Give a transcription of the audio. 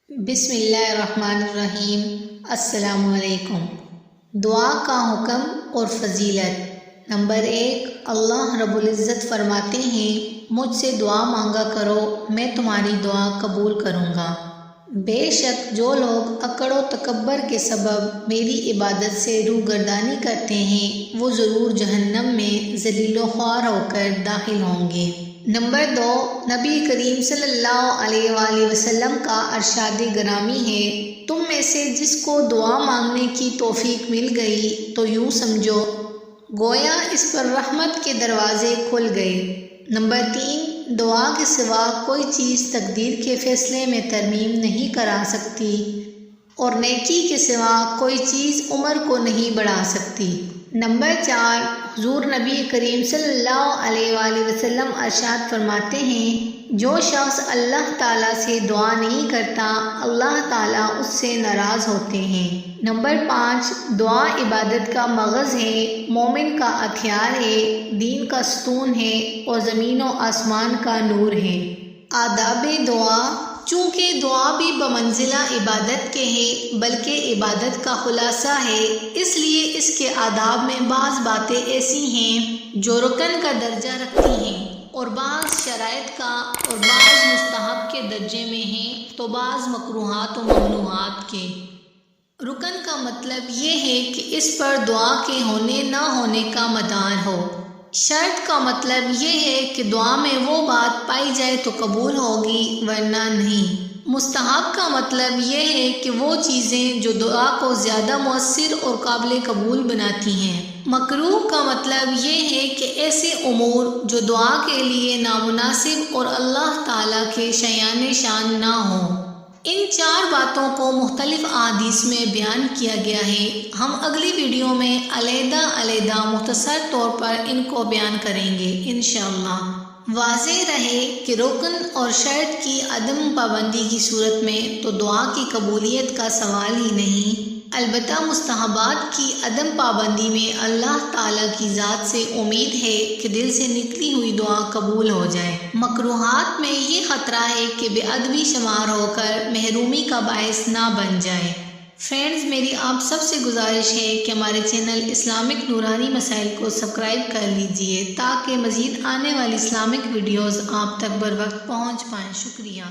بسم اللہ الرحمن الرحیم۔ السلام علیکم۔ دعا کا حکم اور فضیلت۔ نمبر 1، اللہ رب العزت فرماتے ہیں مجھ سے دعا مانگا کرو میں تمہاری دعا قبول کروں گا۔ بے شک جو لوگ اکڑ و تکبر کے سبب میری عبادت سے روگردانی کرتے ہیں وہ ضرور جہنم میں ذلیل و خوار ہو کر داخل ہوں گے۔ نمبر 2، نبی کریم صلی اللہ علیہ وآلہ وسلم کا ارشاد گرامی ہے تم میں سے جس کو دعا مانگنے کی توفیق مل گئی تو یوں سمجھو گویا اس پر رحمت کے دروازے کھل گئے۔ نمبر 3، دعا کے سوا کوئی چیز تقدیر کے فیصلے میں ترمیم نہیں کرا سکتی اور نیکی کے سوا کوئی چیز عمر کو نہیں بڑھا سکتی۔ نمبر 4، حضور نبی کریم صلی اللہ علیہ وآلہ وسلم ارشاد فرماتے ہیں جو شخص اللہ تعالیٰ سے دعا نہیں کرتا اللہ تعالیٰ اس سے ناراض ہوتے ہیں۔ نمبر 5، دعا عبادت کا مغز ہے، مومن کا ہتھیار ہے، دین کا ستون ہے اور زمین و آسمان کا نور ہے۔ آداب دعا۔ چونکہ دعا بھی بمنزلہ عبادت کے ہے بلکہ عبادت کا خلاصہ ہے اس لیے اس کے آداب میں بعض باتیں ایسی ہیں جو رکن کا درجہ رکھتی ہیں اور بعض شرائط کا اور بعض مستحب کے درجے میں ہیں تو بعض مکروہات و ممنوعات کے۔ رکن کا مطلب یہ ہے کہ اس پر دعا کے ہونے نہ ہونے کا مدار ہو۔ شرط کا مطلب یہ ہے کہ دعا میں وہ بات پائی جائے تو قبول ہوگی ورنہ نہیں۔ مستحب کا مطلب یہ ہے کہ وہ چیزیں جو دعا کو زیادہ مؤثر اور قابل قبول بناتی ہیں۔ مکروہ کا مطلب یہ ہے کہ ایسے امور جو دعا کے لیے نامناسب اور اللہ تعالیٰ کے شایان شان نہ ہوں۔ ان 4 باتوں کو مختلف احادیث میں بیان کیا گیا ہے۔ ہم اگلی ویڈیو میں علیحدہ مختصر طور پر ان کو بیان کریں گے انشاءاللہ۔ واضح رہے کہ رکن اور شرط کی عدم پابندی کی صورت میں تو دعا کی قبولیت کا سوال ہی نہیں، البتہ مستحبات کی عدم پابندی میں اللہ تعالیٰ کی ذات سے امید ہے کہ دل سے نکلی ہوئی دعا قبول ہو جائے۔ مکروہات میں یہ خطرہ ہے کہ بے ادبی شمار ہو کر محرومی کا باعث نہ بن جائے۔ فرینڈز، میری آپ سب سے گزارش ہے کہ ہمارے چینل اسلامک نورانی مسائل کو سبسکرائب کر لیجئے تاکہ مزید آنے والی اسلامک ویڈیوز آپ تک بر وقت پہنچ پائیں۔ شکریہ۔